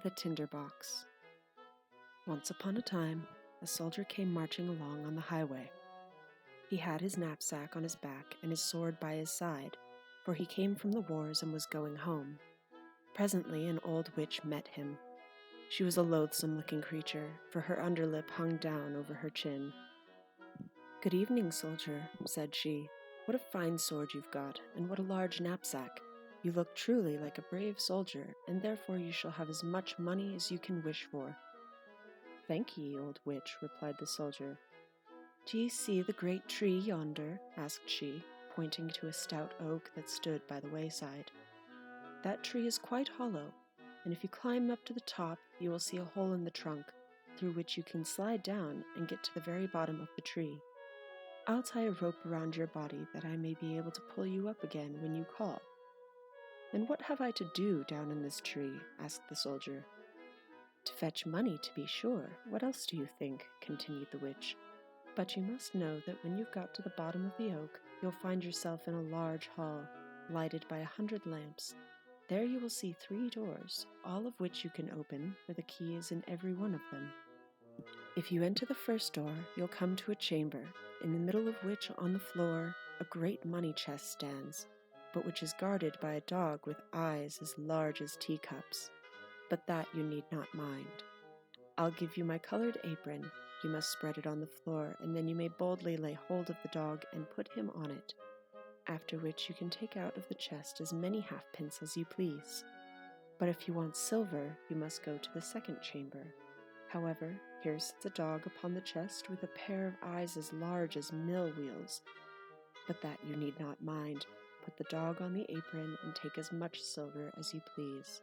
The Tinder Box. Once upon a time, a soldier came marching along on the highway. He had his knapsack on his back and his sword by his side, for he came from the wars and was going home. Presently an old witch met him. She was a loathsome-looking creature, for her underlip hung down over her chin. "Good evening, soldier," said she. "What a fine sword you've got, and what a large knapsack. You look truly like a brave soldier, and therefore you shall have as much money as you can wish for." "Thank ye, old witch," replied the soldier. "Do ye see the great tree yonder?" asked she, pointing to a stout oak that stood by the wayside. "That tree is quite hollow, and if you climb up to the top, you will see a hole in the trunk, through which you can slide down and get to the very bottom of the tree. I'll tie a rope around your body that I may be able to pull you up again when you call." "And what have I to do down in this tree?" asked the soldier. "To fetch money, to be sure. What else do you think?" continued the witch. "But you must know that when you've got to the bottom of the oak, you'll find yourself in a large hall, lighted by 100 lamps. There you will see 3 doors, all of which you can open, for the key is in every one of them. If you enter the first door, you'll come to a chamber, in the middle of which, on the floor, a great money chest stands, but which is guarded by a dog with eyes as large as teacups. But that you need not mind. I'll give you my colored apron. You must spread it on the floor, and then you may boldly lay hold of the dog and put him on it, after which you can take out of the chest as many halfpence as you please. But if you want silver, you must go to the second chamber. However, here sits a dog upon the chest with a pair of eyes as large as mill wheels. But that you need not mind. Put the dog on the apron and take as much silver as you please.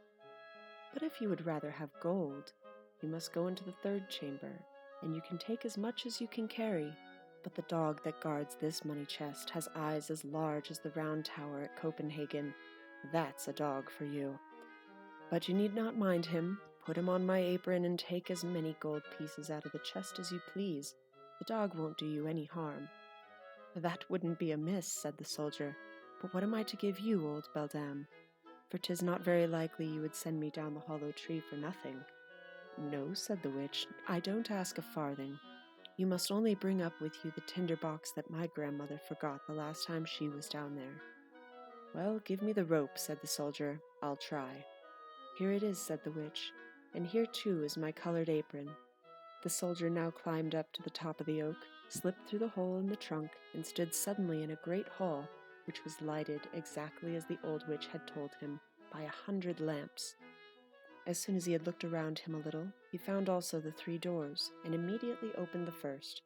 But if you would rather have gold, you must go into the third chamber, and you can take as much as you can carry. But the dog that guards this money chest has eyes as large as the round tower at Copenhagen. That's a dog for you. But you need not mind him. Put him on my apron and take as many gold pieces out of the chest as you please. The dog won't do you any harm." "That wouldn't be amiss," said the soldier. "But what am I to give you, old beldam? For 'tis not very likely you would send me down the hollow tree for nothing." "No," said the witch, "I don't ask a farthing. You must only bring up with you the tinder box that my grandmother forgot the last time she was down there." "Well, give me the rope," said the soldier. "I'll try." "Here it is," said the witch, "and here too is my colored apron." The soldier now climbed up to the top of the oak, slipped through the hole in the trunk, and stood suddenly in a great hall, which was lighted exactly as the old witch had told him, by 100 lamps. As soon as he had looked around him a little, he found also the 3 doors, and immediately opened the first.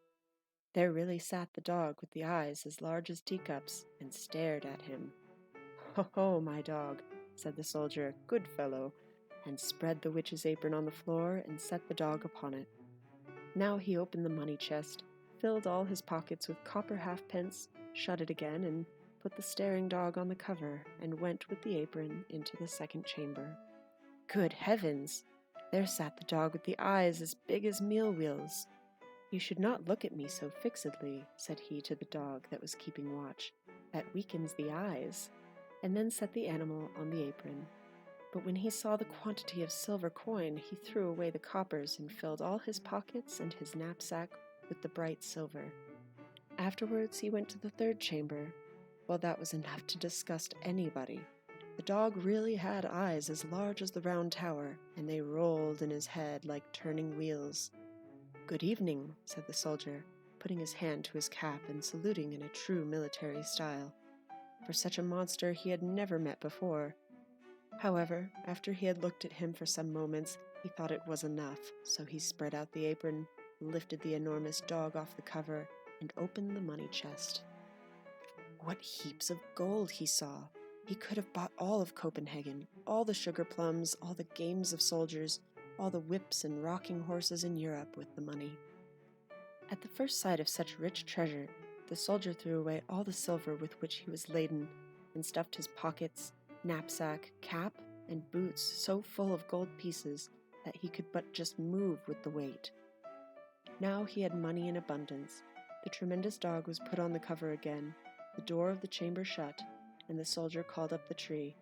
There really sat the dog with the eyes as large as teacups, and stared at him. "Ho, ho, my dog," said the soldier, "good fellow," and spread the witch's apron on the floor and set the dog upon it. Now he opened the money chest, filled all his pockets with copper halfpence, shut it again, and put the staring dog on the cover, and went with the apron into the second chamber. Good heavens! There sat the dog with the eyes as big as meal wheels. "You should not look at me so fixedly," said he to the dog that was keeping watch. "That weakens the eyes," and then set the animal on the apron. But when he saw the quantity of silver coin, he threw away the coppers and filled all his pockets and his knapsack with the bright silver. Afterwards he went to the third chamber. Well, that was enough to disgust anybody. The dog really had eyes as large as the round tower, and they rolled in his head like turning wheels. "Good evening," said the soldier, putting his hand to his cap and saluting in a true military style. For such a monster he had never met before. However, after he had looked at him for some moments, he thought it was enough, so he spread out the apron, lifted the enormous dog off the cover, and opened the money chest. What heaps of gold he saw! He could have bought all of Copenhagen, all the sugar plums, all the games of soldiers, all the whips and rocking horses in Europe with the money. At the first sight of such rich treasure, the soldier threw away all the silver with which he was laden, and stuffed his pockets, knapsack, cap, and boots so full of gold pieces that he could but just move with the weight. Now he had money in abundance. The tremendous dog was put on the cover again, the door of the chamber shut, and the soldier called up the tree.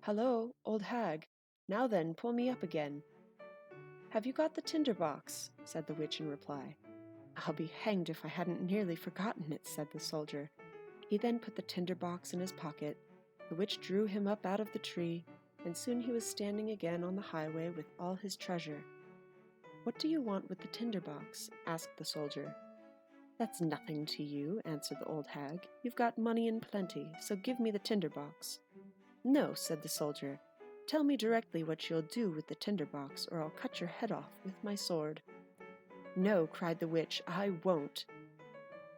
"Hallo, old hag! Now then, pull me up again. "Have you got the tinder box?" said the witch in reply. "I'll be hanged if I hadn't nearly forgotten it," said the soldier. He then put the tinder box in his pocket. The witch drew him up out of the tree, and soon he was standing again on the highway with all his treasure. "What do you want with the tinder box?" asked the soldier. "That's nothing to you," answered the old hag. "You've got money in plenty, so give me the tinder box." "No," said the soldier. "Tell me directly what you'll do with the tinder box, or I'll cut your head off with my sword." "No," cried the witch, "I won't."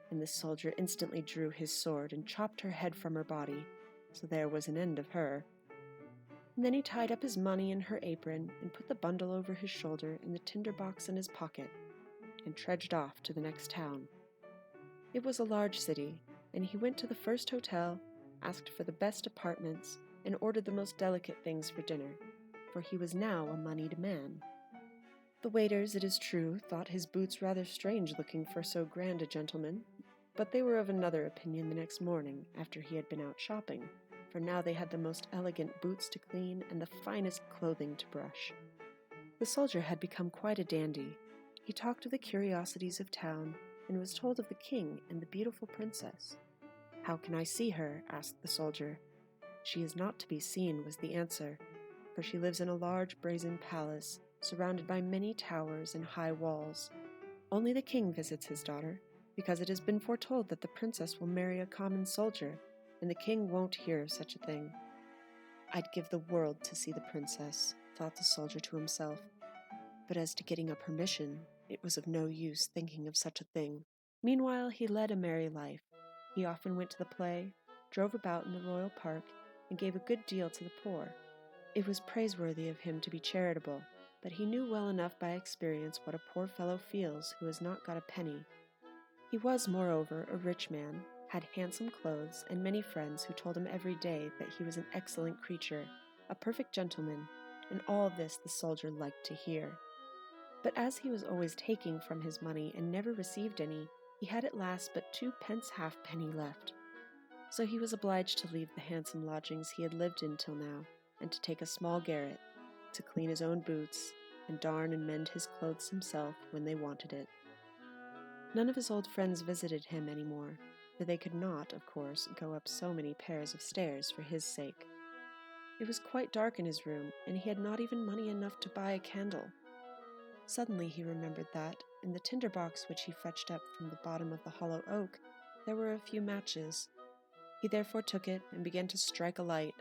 And the soldier instantly drew his sword and chopped her head from her body, so there was an end of her. And then he tied up his money in her apron and put the bundle over his shoulder and the tinder box in his pocket, and trudged off to the next town. It was a large city, and he went to the first hotel, asked for the best apartments, and ordered the most delicate things for dinner, for he was now a moneyed man. The waiters, it is true, thought his boots rather strange looking for so grand a gentleman, but they were of another opinion the next morning after he had been out shopping, for now they had the most elegant boots to clean and the finest clothing to brush. The soldier had become quite a dandy. He talked of the curiosities of town, and was told of the king and the beautiful princess. "How can I see her?" asked the soldier. "She is not to be seen," was the answer, "for she lives in a large brazen palace, surrounded by many towers and high walls. Only the king visits his daughter, because it has been foretold that the princess will marry a common soldier, and the king won't hear of such a thing." "I'd give the world to see the princess," thought the soldier to himself. But as to getting a permission, it was of no use thinking of such a thing. Meanwhile, he led a merry life. He often went to the play, drove about in the royal park, and gave a good deal to the poor. It was praiseworthy of him to be charitable, but he knew well enough by experience what a poor fellow feels who has not got a penny. He was, moreover, a rich man, had handsome clothes, and many friends who told him every day that he was an excellent creature, a perfect gentleman, and all this the soldier liked to hear. But as he was always taking from his money and never received any, he had at last but 2 pence halfpenny left. So he was obliged to leave the handsome lodgings he had lived in till now, and to take a small garret, to clean his own boots, and darn and mend his clothes himself when they wanted it. None of his old friends visited him any more, for they could not, of course, go up so many pairs of stairs for his sake. It was quite dark in his room, and he had not even money enough to buy a candle. Suddenly he remembered that, in the tinder box which he fetched up from the bottom of the hollow oak, there were a few matches. He therefore took it and began to strike a light.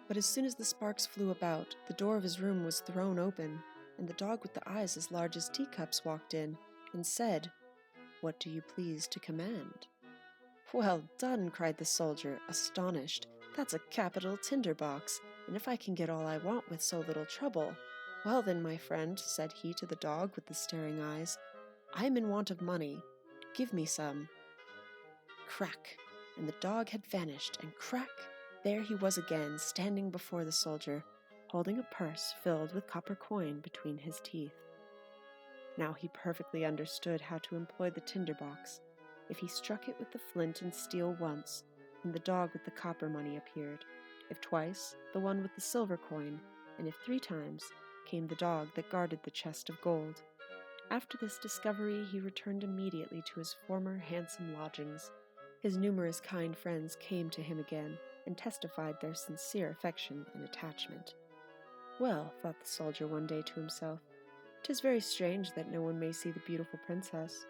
But as soon as the sparks flew about, the door of his room was thrown open, and the dog with the eyes as large as teacups walked in, and said, "What do you please to command?" "Well done," cried the soldier, astonished. "That's a capital tinder box, and if I can get all I want with so little trouble— Well then, my friend," said he to the dog with the staring eyes, "I am in want of money. Give me some." Crack! And the dog had vanished, and crack! There he was again, standing before the soldier, holding a purse filled with copper coin between his teeth. Now he perfectly understood how to employ the tinder box. If he struck it with the flint and steel once, then the dog with the copper money appeared. If twice, the one with the silver coin, and if 3 times, came the dog that guarded the chest of gold. After this discovery, he returned immediately to his former handsome lodgings. His numerous kind friends came to him again, and testified their sincere affection and attachment. "Well," thought the soldier one day to himself, "'tis very strange that no one may see the beautiful princess.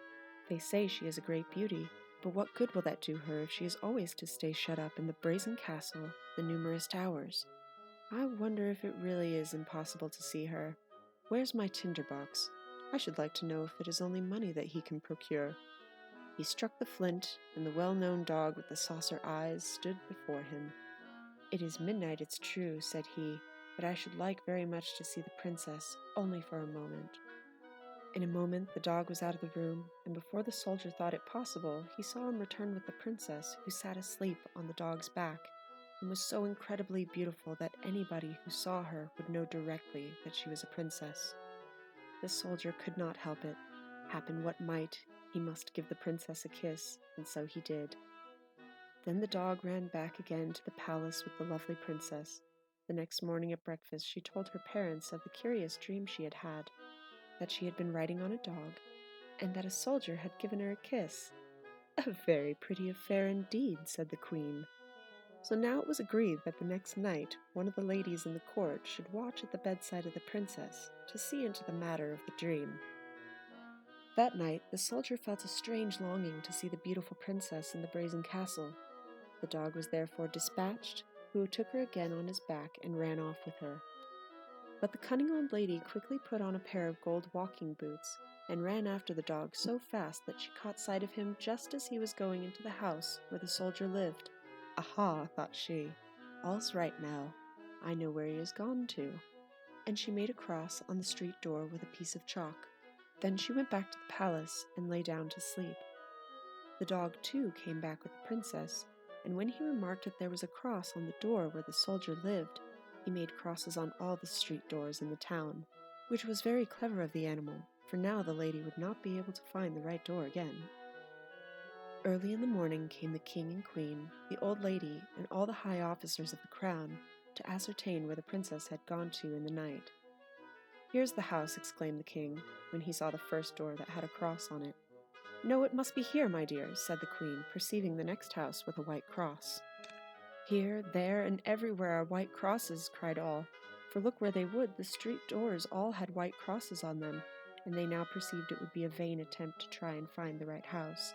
They say she is a great beauty, but what good will that do her if she is always to stay shut up in the brazen castle the numerous towers? I wonder if it really is impossible to see her. Where's my tinder box? I should like to know if it is only money that he can procure." He struck the flint, and the well-known dog with the saucer eyes stood before him. "It is midnight, it's true," said he, "but I should like very much to see the princess, only for a moment." In a moment the dog was out of the room, and before the soldier thought it possible, he saw him return with the princess, who sat asleep on the dog's back, and was so incredibly beautiful that anybody who saw her would know directly that she was a princess. The soldier could not help it. Happen what might, he must give the princess a kiss, and so he did. Then the dog ran back again to the palace with the lovely princess. The next morning at breakfast she told her parents of the curious dream she had had. that she had been riding on a dog, and that a soldier had given her a kiss. "A very pretty affair indeed," said the queen. So now it was agreed that the next night one of the ladies in the court should watch at the bedside of the princess to see into the matter of the dream. That night the soldier felt a strange longing to see the beautiful princess in the brazen castle. The dog was therefore dispatched, who took her again on his back and ran off with her. But the cunning old lady quickly put on a pair of gold walking boots and ran after the dog so fast that she caught sight of him just as he was going into the house where the soldier lived. "Aha," thought she, "all's right now. I know where he has gone to." And she made a cross on the street door with a piece of chalk. Then she went back to the palace and lay down to sleep. The dog, too, came back with the princess, and when he remarked that there was a cross on the door where the soldier lived, he made crosses on all the street doors in the town, which was very clever of the animal, for now the lady would not be able to find the right door again. Early in the morning came the king and queen, the old lady, and all the high officers of the crown, to ascertain where the princess had gone to in the night. "Here's the house," exclaimed the king, when he saw the first door that had a cross on it. "No, it must be here, my dear," said the queen, perceiving the next house with a white cross. "Here, there, and everywhere are white crosses," cried all, for look where they would, the street doors all had white crosses on them, and they now perceived it would be a vain attempt to try and find the right house.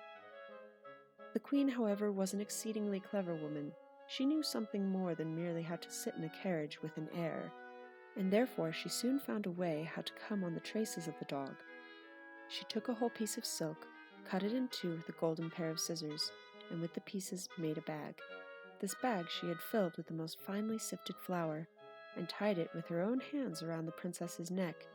The queen, however, was an exceedingly clever woman. She knew something more than merely how to sit in a carriage with an air, and therefore she soon found a way how to come on the traces of the dog. She took a whole piece of silk, cut it in two with a golden pair of scissors, and with the pieces made a bag. This bag she had filled with the most finely sifted flour, and tied it with her own hands around the princess's neck.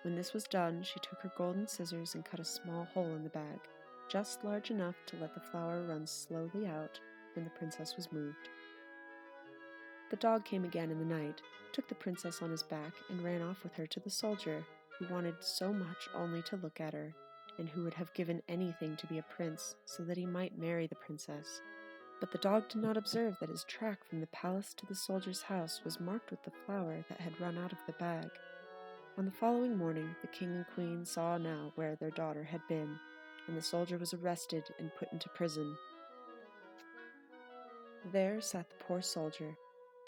When this was done, she took her golden scissors and cut a small hole in the bag, just large enough to let the flour run slowly out when the princess was moved. The dog came again in the night, took the princess on his back, and ran off with her to the soldier, who wanted so much only to look at her, and who would have given anything to be a prince so that he might marry the princess. But the dog did not observe that his track from the palace to the soldier's house was marked with the flour that had run out of the bag. On the following morning, the king and queen saw now where their daughter had been, and the soldier was arrested and put into prison. There sat the poor soldier,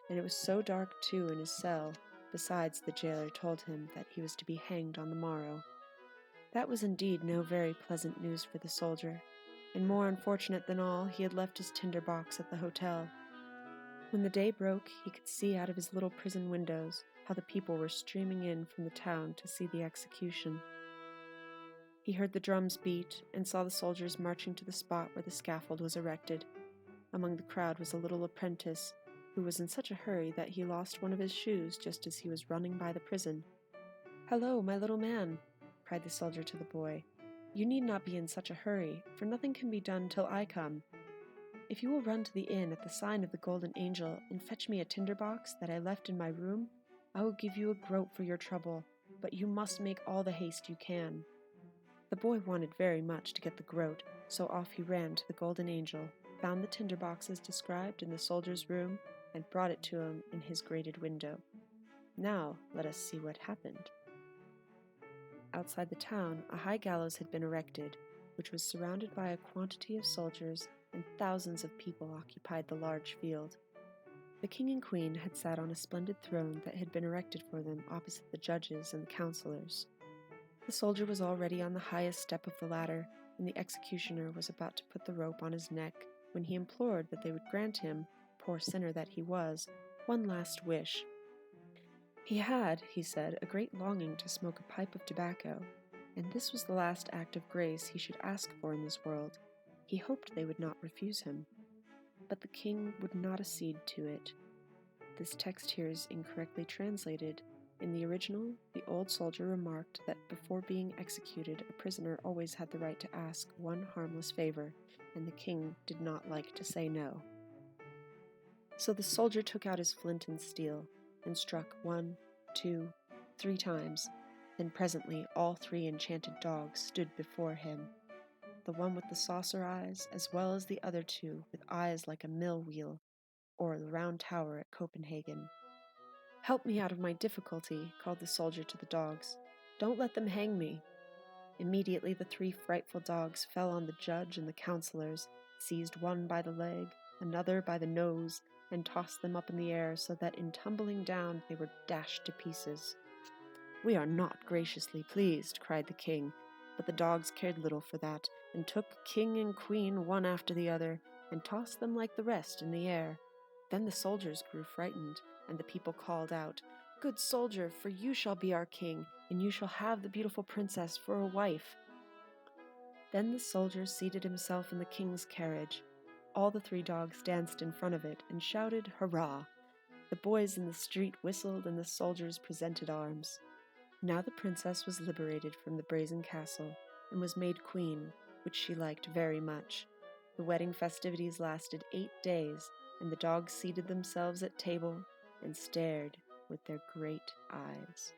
and it was so dark too in his cell. Besides, the jailer told him that he was to be hanged on the morrow. That was indeed no very pleasant news for the soldier, and more unfortunate than all, he had left his tinder box at the hotel. When the day broke, he could see out of his little prison windows how the people were streaming in from the town to see the execution. He heard the drums beat and saw the soldiers marching to the spot where the scaffold was erected. Among the crowd was a little apprentice, who was in such a hurry that he lost one of his shoes just as he was running by the prison. "Hello, my little man," cried the soldier to the boy. "You need not be in such a hurry, for nothing can be done till I come. If you will run to the inn at the sign of the Golden Angel and fetch me a tinder box that I left in my room, I will give you a groat for your trouble, but you must make all the haste you can." The boy wanted very much to get the groat, so off he ran to the Golden Angel, found the tinder boxes described in the soldier's room, and brought it to him in his grated window. Now let us see what happened. Outside the town, a high gallows had been erected, which was surrounded by a quantity of soldiers, and thousands of people occupied the large field. The king and queen had sat on a splendid throne that had been erected for them opposite the judges and the counselors. The soldier was already on the highest step of the ladder, and the executioner was about to put the rope on his neck, when he implored that they would grant him, poor sinner that he was, one last wish. He had, he said, a great longing to smoke a pipe of tobacco, and this was the last act of grace he should ask for in this world. He hoped they would not refuse him. But the king would not accede to it. This text here is incorrectly translated. In the original, the old soldier remarked that before being executed, a prisoner always had the right to ask one harmless favor, and the king did not like to say no. So the soldier took out his flint and steel, and struck 1, 2, 3 times. Then presently all 3 enchanted dogs stood before him, the one with the saucer eyes, as well as the other 2 with eyes like a mill wheel, or the round tower at Copenhagen. "Help me out of my difficulty," called the soldier to the dogs. Don't let them hang me." Immediately the 3 frightful dogs fell on the judge and the counselors, seized one by the leg, another by the nose, and tossed them up in the air so that in tumbling down they were dashed to pieces. "We are not graciously pleased," cried the king, but the dogs cared little for that, and took king and queen one after the other, and tossed them like the rest in the air. Then the soldiers grew frightened, and the people called out, "Good soldier, for you shall be our king, and you shall have the beautiful princess for a wife." Then the soldier seated himself in the king's carriage. All the 3 dogs danced in front of it and shouted, "Hurrah!" The boys in the street whistled, and the soldiers presented arms. Now the princess was liberated from the brazen castle, and was made queen, which she liked very much. The wedding festivities lasted 8 days, and the dogs seated themselves at table and stared with their great eyes.